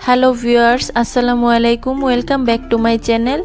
Hello viewers, আসসালামু আলাইকুম। Welcome back to my channel.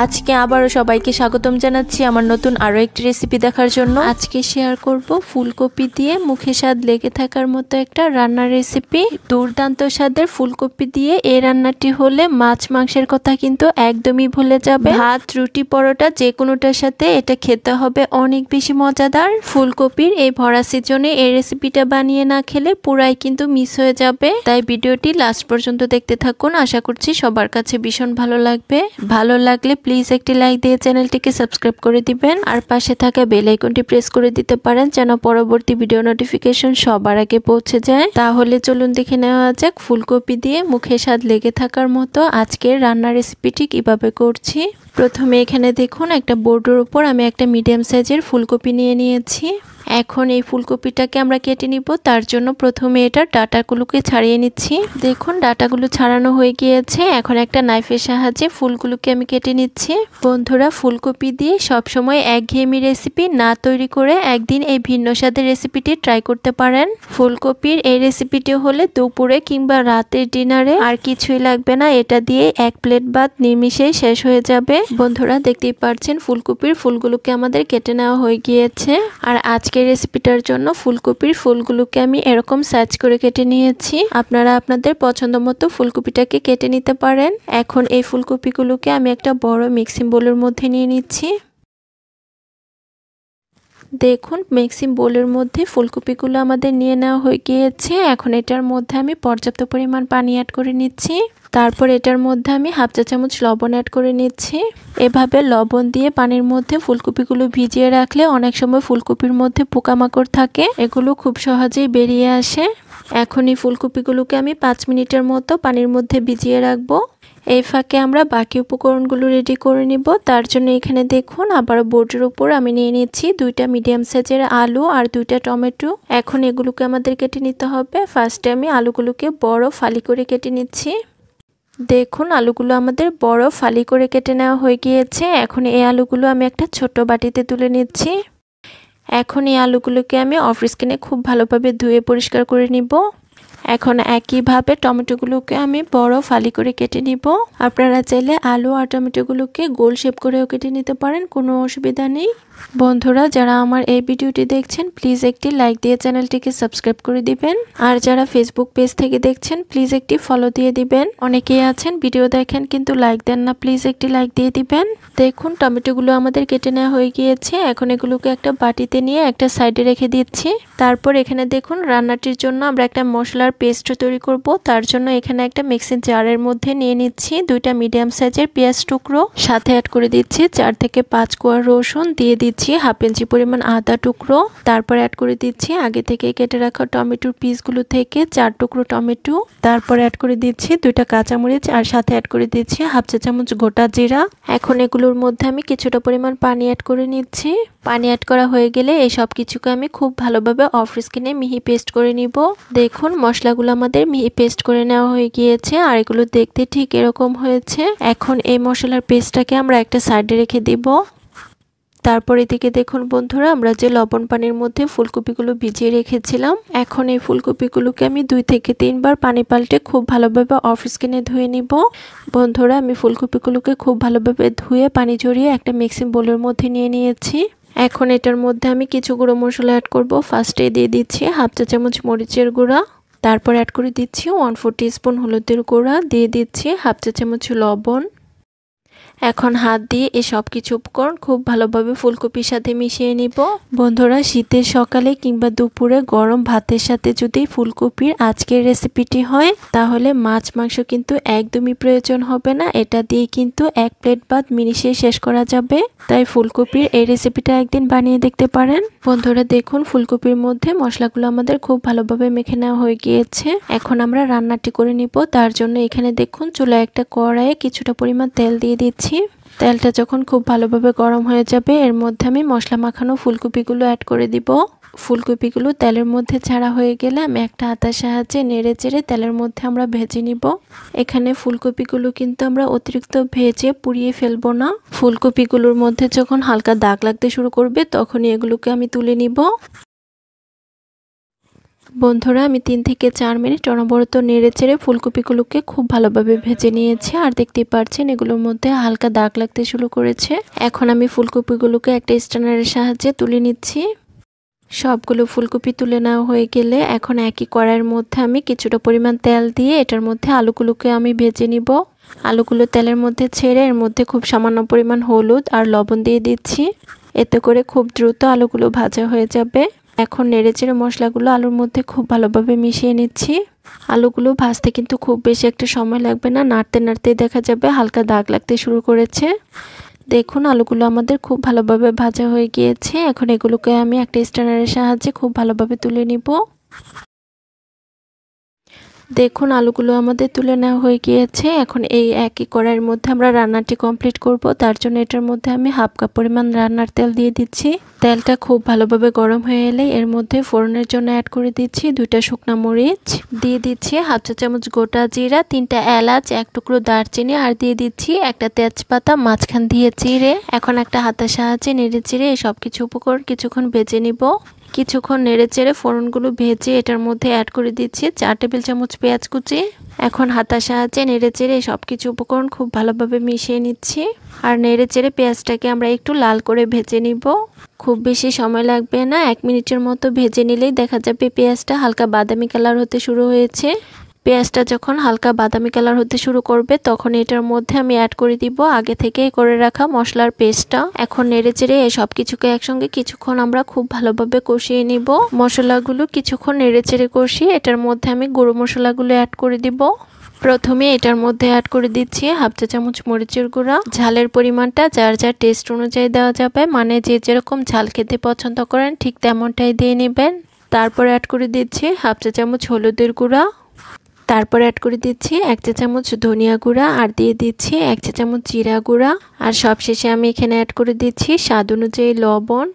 আজকে আবারও সবাইকে স্বাগতম জানাচ্ছি আমার নতুন আরও একটি রেসিপি দেখার জন্য। আজকে শেয়ার করব ফুলকপি দিয়ে মুখে স্বাদ লেগে থাকার মতো একটা রান্নার রেসিপি। দুর্দান্ত স্বাদের ফুলকপি দিয়ে এই রান্নাটি হলে মাছ মাংসের কথা কিন্তু একদমই ভুলে যাবে। ভাত, রুটি, পরোটা যে কোনোটার সাথে এটা খেতে হবে অনেক বেশি মজাদার। ফুলকপির এই ভরা সিজনে এই রেসিপিটা বানিয়ে না খেলে পুরাই কিন্তু মিস হয়ে যাবে। তাই ভিডিওটি লাস্ট পর্যন্ত দেখতে থাকুন। আশা করছি সবার কাছে ভীষণ ভালো লাগবে। ভালো লাগলে প্লিজ একটি লাইক দিয়ে চ্যানেলটিকে সাবস্ক্রাইব করে দিবেন আর পাশে থাকা বেল আইকনটি প্রেস করে দিতে পারেন যেন পরবর্তী ভিডিও নোটিফিকেশন সবার আগে পৌঁছে যায়। তাহলে চলুন দেখে নেওয়া যাক ফুলকপি দিয়ে মুখে স্বাদ লেগে থাকার মতো আজকের রান্নার রেসিপিটি কিভাবে করছি। প্রথমে এখানে দেখুন একটা বোর্ডের উপর আমি একটা মিডিয়াম সাইজের ফুলকপি নিয়ে নিয়েছি। এখন এই ফুলকপিটাকে আমরা কেটে নিব। তার জন্য প্রথমে এটার ডাটাগুলোকে ছাড়িয়ে নিচ্ছি। দেখুন ডাটাগুলো ছাড়ানো হয়ে গিয়েছে। এখন একটা নাইফের সাহায্যে ফুলগুলোকে আমি কেটে নিচ্ছি। বন্ধুরা, ফুলকপি দিয়ে সবসময় একঘেয়েমি রেসিপি না তৈরি করে একদিন এই ভিন্ন স্বাদের রেসিপিটি ট্রাই করতে পারেন। ফুলকপির এই রেসিপিটি হলে দুপুরে কিংবা রাতের ডিনারে আর কিছুই লাগবে না। এটা দিয়ে এক প্লেট ভাত নিমিশেই শেষ হয়ে যাবে। বন্ধুরা, দেখতেই পাচ্ছেন ফুলকপির ফুলগুলোকে আমাদের কেটে নেওয়া হয়ে গিয়েছে। আর আজকের রেসিপিটার জন্য ফুলকপির ফুলগুলোকে আমি এরকম সাইজ করে কেটে নিয়েছি। আপনারা আপনাদের পছন্দ মতো ফুলকপিটাকে কেটে নিতে পারেন। এখন এই ফুলকপিগুলোকে আমি একটা বড় মিক্সিং বোলের মধ্যে নিয়ে নিচ্ছি। দেখুন মিক্সিং বোলের মধ্যে ফুলকপিগুলো আমাদের নিয়ে নেওয়া হয়ে গিয়েছে। এখন এটার মধ্যে আমি পর্যাপ্ত পরিমাণ পানি অ্যাড করে নিচ্ছি। তারপর এটার মধ্যে আমি হাফ চা চামচ লবণ অ্যাড করে নিচ্ছি। এভাবে লবণ দিয়ে পানির মধ্যে ফুলকপিগুলো ভিজিয়ে রাখলে অনেক সময় ফুলকপির মধ্যে পোকামাকড় থাকে, এগুলো খুব সহজেই বেরিয়ে আসে। এখন এই ফুলকপিগুলোকে আমি 5 মিনিটের মতো পানির মধ্যে ভিজিয়ে রাখবো। এই ফাঁকে আমরা বাকি উপকরণগুলো রেডি করে নিব। তার জন্য এখানে দেখুন আবার বোর্ডের উপর আমি নিয়ে নিচ্ছি 2টা মিডিয়াম সাইজের আলু আর 2টা টমেটো। এখন এগুলোকে আমাদের কেটে নিতে হবে। ফার্স্টে আমি আলুগুলোকে বড় ফালি করে কেটে নিচ্ছি। দেখুন আলুগুলো আমাদের বড় ফালি করে কেটে নেওয়া হয়ে গিয়েছে। এখন এই আলুগুলো আমি একটা ছোট বাটিতে তুলে নিচ্ছি। এখন এই আলুগুলোকে আমি অফ স্ক্রিনে খুব ভালোভাবে ধুয়ে পরিষ্কার করে নিব। এখন একইভাবে টমেটোগুলোকে আমি বড় ফালি করে কেটে নিব। আপনারা চাইলে আলু আর টমেটোগুলোকে গোল শেপ করেও কেটে নিতে পারেন, কোনো অসুবিধা নেই। বন্ধুরা, যারা আমার এই ভিডিওটি দেখছেন প্লিজ একটি লাইক দিয়ে চ্যানেলটিকে সাবস্ক্রাইব করে দিবেন। আর যারা ফেসবুক পেজ থেকে দেখছেন প্লিজ একটি ফলো দিয়ে দিবেন। অনেকেই আছেন ভিডিও দেখেন কিন্তু লাইক দেন না, প্লিজ একটি লাইক দিয়ে দিবেন। দেখুন টমেটোগুলো আমাদের কেটে নেওয়া হয়ে গিয়েছে। এখন এগুলোকে একটা বাটিতে নিয়ে একটা সাইডে রেখে দিচ্ছি। তারপর এখানে দেখুন রান্নাটির জন্য আমরা একটা মশলার পেস্ট তৈরি করব। তার জন্য এখানে একটা মিক্সিং জারের মধ্যে নিয়ে নিচ্ছি 2টা মিডিয়াম সাইজের পেঁয়াজ টুকরো, সাথে অ্যাড করে দিচ্ছি 4 থেকে 5 কোয়া রসুন, দিয়ে দিচ্ছি হাফ ইঞ্চি পরিমাণ আদা টুকরো। তারপর অ্যাড করে দিচ্ছি আগে থেকে কেটে রাখা টমেটোর পিসগুলো থেকে 4 টুকরো টমেটো। তারপর অ্যাড করে দিচ্ছি 2টা কাঁচামরিচ আর সাথে অ্যাড করে দিচ্ছি হাফ চা চামচ গোটা জিরা। এখন এগুলোর মধ্যে আমি কিছুটা পরিমাণ পানি অ্যাড করে নিচ্ছি। পানি অ্যাড করা হয়ে গেলে এই সব কিছুকে আমি খুব ভালোভাবে অফ স্ক্রিনে মিহি পেস্ট করে নিব। দেখুন মশলাগুলো আমাদের মিহি পেস্ট করে নেওয়া হয়ে গিয়েছে আর এগুলো দেখতে ঠিক এরকম হয়েছে। এখন এই মশলার পেস্টটাকে আমরা একটা সাইডে রেখে দিব। তারপর এদিকে দেখুন বন্ধুরা, আমরা যে লবণ পানির মধ্যে ফুলকপিগুলো ভিজিয়ে রেখেছিলাম, এখন এই ফুলকপিগুলোকে আমি 2 থেকে 3 বার পানি পাল্টে খুব ভালোভাবে অফ স্ক্রিনে ধুয়ে নিব। বন্ধুরা, আমি ফুলকপিগুলোকে খুব ভালোভাবে ধুয়ে পানি ঝরিয়ে একটা মিক্সিং বোলের মধ্যে নিয়ে নিয়েছি। এখন এটার মধ্যে আমি কিছু গুঁড়ো মশলা অ্যাড করব। ফার্স্টে দিয়ে দিচ্ছি হাফ চা চামচ মরিচের গুঁড়া, তারপর অ্যাড করে দিচ্ছি 1/4 টিস্পুন হলুদের গুঁড়া, দিয়ে দিচ্ছি হাফ চা চামচ লবণ। এখন হাত দিয়ে এই সব কিছু উপকরণ খুব ভালোভাবে ফুলকপির সাথে মিশিয়ে নিব। বন্ধুরা, শীতের সকালে কিংবা দুপুরে গরম ভাতের সাথে যদি ফুলকপির আজকের রেসিপিটি হয় তাহলে মাছ মাংস কিন্তু একদমই প্রয়োজন হবে না। এটা দিয়ে কিন্তু এক প্লেট ভাত মিনিশে শেষ করা যাবে। তাই ফুলকপির এই রেসিপিটা একদিন বানিয়ে দেখতে পারেন। বন্ধুরা দেখুন ফুলকপির মধ্যে মশলাগুলো আমাদের খুব ভালোভাবে মেখে নেওয়া হয়ে গিয়েছে। এখন আমরা রান্নাটি করে নিব। তার জন্য এখানে দেখুন চুলায় একটা কড়াইয়ে কিছুটা পরিমাণ তেল দিয়ে দিচ্ছি। তেলটা যখন খুব ভালোভাবে গরম হয়ে যাবে এর মধ্যে আমি মশলা মাখানো ফুলকপিগুলো অ্যাড করে দিব। ফুলকপিগুলো তেলের মধ্যে ছাড়া হয়ে গেলে আমি একটা হাতার সাহায্যে নেড়ে চেড়ে তেলের মধ্যে আমরা ভেজে নিব। এখানে ফুলকপিগুলো কিন্তু আমরা অতিরিক্ত ভেজে পুড়িয়ে ফেলবো না। ফুলকপিগুলোর মধ্যে যখন হালকা দাগ লাগতে শুরু করবে তখনই এগুলোকে আমি তুলে নিব। বন্ধুরা আমি 3 থেকে 4 মিনিট অনবরত নেড়েচেড়ে ফুলকপিগুলোকে খুব ভালোভাবে ভেজে নিয়েছি। আর দেখতেই পাচ্ছেন এগুলোর মধ্যে হালকা দাগ লাগতে শুরু করেছে। এখন আমি ফুলকপিগুলোকে একটা স্ট্যানারের সাহায্যে তুলে নিচ্ছি। সবগুলো ফুলকপি তুলে নেওয়া হয়ে গেলে এখন একই কড়াইয়ের মধ্যে আমি কিছুটা পরিমাণ তেল দিয়ে এটার মধ্যে আলুগুলোকে আমি ভেজে নিব। আলুগুলো তেলের মধ্যে ছেড়ে এর মধ্যে খুব সামান্য পরিমাণ হলুদ আর লবণ দিয়ে দিচ্ছি। এতে করে খুব দ্রুত আলুগুলো ভাজা হয়ে যাবে। এখন নেড়েচেড়ে মশলাগুলো আলুর মধ্যে খুব ভালোভাবে মিশিয়ে নিচ্ছি। আলুগুলো ভাজতে কিন্তু খুব বেশি একটা সময় লাগবে না, নাড়তে নাড়তেই দেখা যাবে হালকা দাগ লাগতে শুরু করেছে। দেখুন আলুগুলো আমাদের খুব ভালোভাবে ভাজা হয়ে গিয়েছে। এখন এগুলোকে আমি একটা স্ট্যানারের সাহায্যে খুব ভালোভাবে তুলে নিব। দেখুন আলুগুলো আমাদের তুলে নেওয়া হয়ে গিয়েছে। এখন এই একই কড়াইয়ের মধ্যে আমরা রান্নাটি কমপ্লিট করব। তার জন্য এটার মধ্যে আমি হাফ কাপ পরিমাণ রান্নার তেল দিয়ে দিচ্ছি। তেলটা খুব ভালোভাবে গরম হয়ে এলে এর মধ্যে ফোড়নের জন্য অ্যাড করে দিচ্ছি 2টা শুকনা মরিচ, দিয়ে দিচ্ছি হাফ চা চামচ গোটা জিরা, 3টা এলাচ, 1 টুকরো দারচিনি আর দিয়ে দিচ্ছি একটা তেজপাতা মাঝখান দিয়ে চিড়ে। এখন একটা হাতের সাহায্যে নেড়ে চেড়ে এই সব কিছু উপকরণ কিছুক্ষণ ভেজে নিব। কিছুক্ষণ নেড়ে চেড়ে ফোড়নগুলো ভেজে এটার মধ্যে অ্যাড করে দিচ্ছি 4 টেবিল চামচ পেঁয়াজ কুচি। এখন হাতার সাহায্যে নেড়ে চেড়ে সব কিছু উপকরণ খুব ভালোভাবে মিশিয়ে নিচ্ছি। আর নেড়ে চেড়ে পেঁয়াজটাকে আমরা একটু লাল করে ভেজে নিব। খুব বেশি সময় লাগবে না, 1 মিনিটের মতো ভেজে নিলেই দেখা যাবে পেঁয়াজটা হালকা বাদামি কালার হতে শুরু হয়েছে। পেঁয়াজটা যখন হালকা বাদামি কালার হতে শুরু করবে তখন এটার মধ্যে আমি অ্যাড করে দিব আগে থেকেই করে রাখা মশলার পেস্টটা। এখন নেড়েচেড়ে সব কিছুকে একসঙ্গে কিছুক্ষণ আমরা খুব ভালোভাবে কষিয়ে নিব। মশলাগুলো কিছুক্ষণ নেড়েচেড়ে কষিয়ে এটার মধ্যে আমি গুঁড়ো মশলাগুলো অ্যাড করে দিব। প্রথমে এটার মধ্যে অ্যাড করে দিচ্ছি হাফ চা চামচ মরিচের গুঁড়া। ঝালের পরিমাণটা যার যার টেস্ট অনুযায়ী দেওয়া যাবে, মানে যে যেরকম ঝাল খেতে পছন্দ করেন ঠিক তেমনটাই দিয়ে নেবেন। তারপর অ্যাড করে দিচ্ছি হাফ চা চামচ হলুদের গুঁড়া। তারপর অ্যাড করে দিচ্ছি 1 চা চামচ ধনিয়া গুঁড়া আর দিয়ে দিচ্ছি 1 চা চামচ জিরা গুঁড়া। আর সবশেষে আমি এখানে অ্যাড করে দিচ্ছি স্বাদ অনুযায়ী লবণ।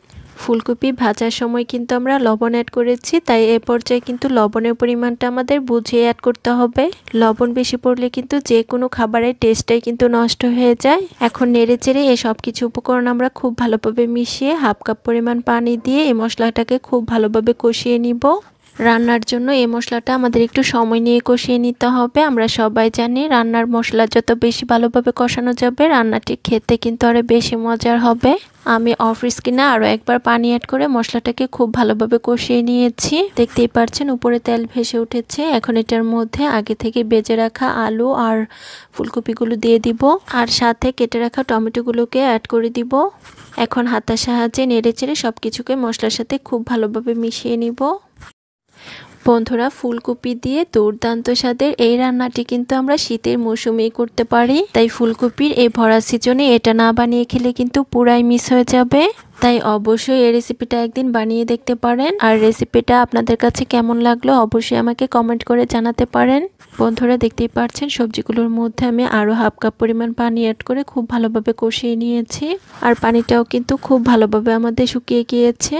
ফুলকপি ভাজার সময় কিন্তু আমরা লবণ অ্যাড করেছি, তাই এ পর্যায়ে কিন্তু লবণের পরিমাণটা আমাদের বুঝিয়ে অ্যাড করতে হবে। লবণ বেশি পড়লে কিন্তু যে কোনো খাবারের টেস্টটাই কিন্তু নষ্ট হয়ে যায়। এখন নেড়েচেড়ে এই সব কিছু উপকরণ আমরা খুব ভালোভাবে মিশিয়ে হাফ কাপ পরিমাণ পানি দিয়ে এই মশলাটাকে খুব ভালোভাবে কষিয়ে নিব। রান্নার জন্য এই মশলাটা আমাদের একটু সময় নিয়ে কষিয়ে নিতে হবে। আমরা সবাই জানি রান্নার মশলা যত বেশি ভালোভাবে কষানো যাবে রান্নাটি খেতে কিন্তু আরো বেশি মজার হবে। আমি অফ স্ক্রিনে আরও একবার পানি অ্যাড করে মশলাটাকে খুব ভালোভাবে কষিয়ে নিয়েছি। দেখতেই পাচ্ছেন উপরে তেল ভেসে উঠেছে। এখন এটার মধ্যে আগে থেকে বেজে রাখা আলু আর ফুলকপিগুলো দিয়ে দিব আর সাথে কেটে রাখা টমেটোগুলোকে অ্যাড করে দিব। এখন হাতার সাহায্যে নেড়েচেড়ে সব কিছুকে মশলার সাথে খুব ভালোভাবে মিশিয়ে নিব। বন্ধুরা ফুলকপি দিয়ে দুর্দান্ত স্বাদের এই রান্নাটি কিন্তু আমরা শীতের মৌসুমেই করতে পারি, তাই ফুলকপির এই ভরা সিজনে এটা না বানিয়ে খেলে কিন্তু পুরাই মিস হয়ে যাবে। তাই অবশ্যই এই রেসিপিটা একদিন বানিয়ে দেখতে পারেন। আর রেসিপিটা আপনাদের কাছে কেমন লাগলো অবশ্যই আমাকে কমেন্ট করে জানাতে পারেন। বন্ধুরা দেখতেই পাচ্ছেন সবজিগুলোর মধ্যে আমি আরও হাফ কাপ পরিমাণ পানি অ্যাড করে খুব ভালোভাবে কষিয়ে নিয়েছি। আর পানিটাও কিন্তু খুব ভালোভাবে আমাদের শুকিয়ে গিয়েছে।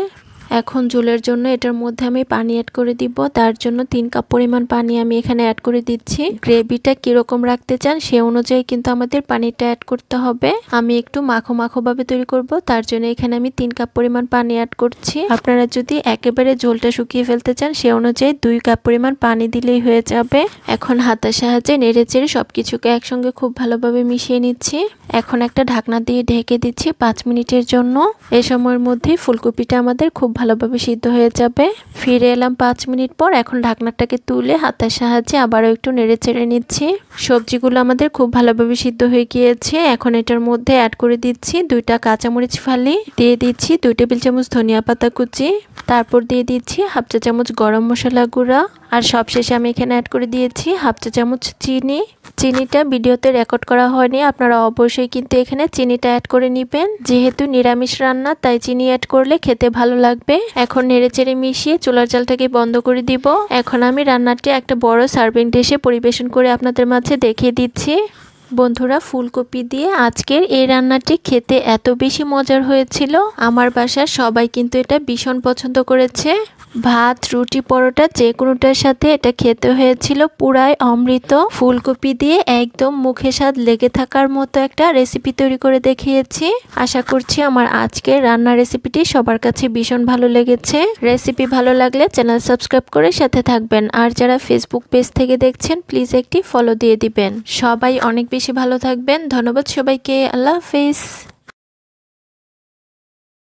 এখন ঝোলের জন্য এটার মধ্যে আমি পানি অ্যাড করে দিব। তার জন্য 3 কাপ পরিমাণ পানি আমি এখানে অ্যাড করে দিচ্ছি। গ্রেভিটা কিরকম রাখতে চান সে অনুযায়ী কিন্তু আমাদের পানিটা অ্যাড করতে হবে। আমি একটু মাখো মাখো ভাবে তৈরি করব, তার জন্য এখানে আমি 3 কাপ পরিমাণ পানি অ্যাড করছি। আপনারা যদি একেবারে ঝোলটা শুকিয়ে ফেলতে চান সে অনুযায়ী 2 কাপ পরিমাণ পানি দিলেই হয়ে যাবে। এখন হাতের সাহায্যে নেড়েচেড়ে সবকিছুকে একসঙ্গে খুব ভালোভাবে মিশিয়ে নিচ্ছি। এখন একটা ঢাকনা দিয়ে ঢেকে দিচ্ছি 5 মিনিটের জন্য। এই সময়ের মধ্যে ফুলকপিটা আমাদের খুব ভালোভাবে সিদ্ধ হয়ে যাবে। ফিরে এলাম 5 মিনিট পর। এখন ঢাকনাটাকে তুলে হাতের সাহায্যে আবারও একটু নেড়ে চেড়ে নিচ্ছি। সবজিগুলো আমাদের খুব ভালোভাবে সিদ্ধ হয়ে গিয়েছে। এখন এটার মধ্যে অ্যাড করে দিচ্ছি 2টা কাঁচামরিচ ফালি, দিয়ে দিচ্ছি 2 টেবিল চামচ ধনিয়া পাতা কুচি, তারপর দিয়ে দিচ্ছি হাফ চা চামচ গরম মশলা গুঁড়া আর সবশেষে আমি এখানে অ্যাড করে দিয়েছি হাফ চা চামচ চিনি। চিনিটা ভিডিওতে রেকর্ড করা হয়নি, আপনারা অবশ্যই কিন্তু এখানে চিনিটা অ্যাড করে নেবেন। যেহেতু নিরামিষ রান্না তাই চিনি অ্যাড করলে খেতে ভালো লাগবে। এখন নেড়েচেড়ে মিশিয়ে চুলার জালটাকে বন্ধ করে দিব। এখন আমি রান্নাটি একটা বড় সার্ভিং ডিশে পরিবেশন করে আপনাদের মাঝে দেখিয়ে দিচ্ছি। বন্ধুরা, ফুলকপি দিয়ে আজকের এই রান্নাটি খেতে এত বেশি মজার হয়েছিল, আমার বাসার সবাই কিন্তু এটা ভীষণ পছন্দ করেছে। ভাত, রুটি, পরোটা যে কোনোটার সাথে এটা খেতে হয়েছিল পুরাই অমৃত। ফুলকপি দিয়ে একদম মুখে স্বাদ লেগে থাকার মতো একটা রেসিপি তৈরি করে দেখিয়েছি। আশা করছি আমার আজকের রান্নার রেসিপিটি সবার কাছে ভীষণ ভালো লেগেছে। রেসিপি ভালো লাগলে চ্যানেল সাবস্ক্রাইব করে সাথে থাকবেন, আর যারা ফেসবুক পেজ থেকে দেখছেন প্লিজ একটি ফলো দিয়ে দিবেন। সবাই অনেক বেশি ভালো থাকবেন। ধন্যবাদ সবাইকে। আল্লাহ হাফেজ।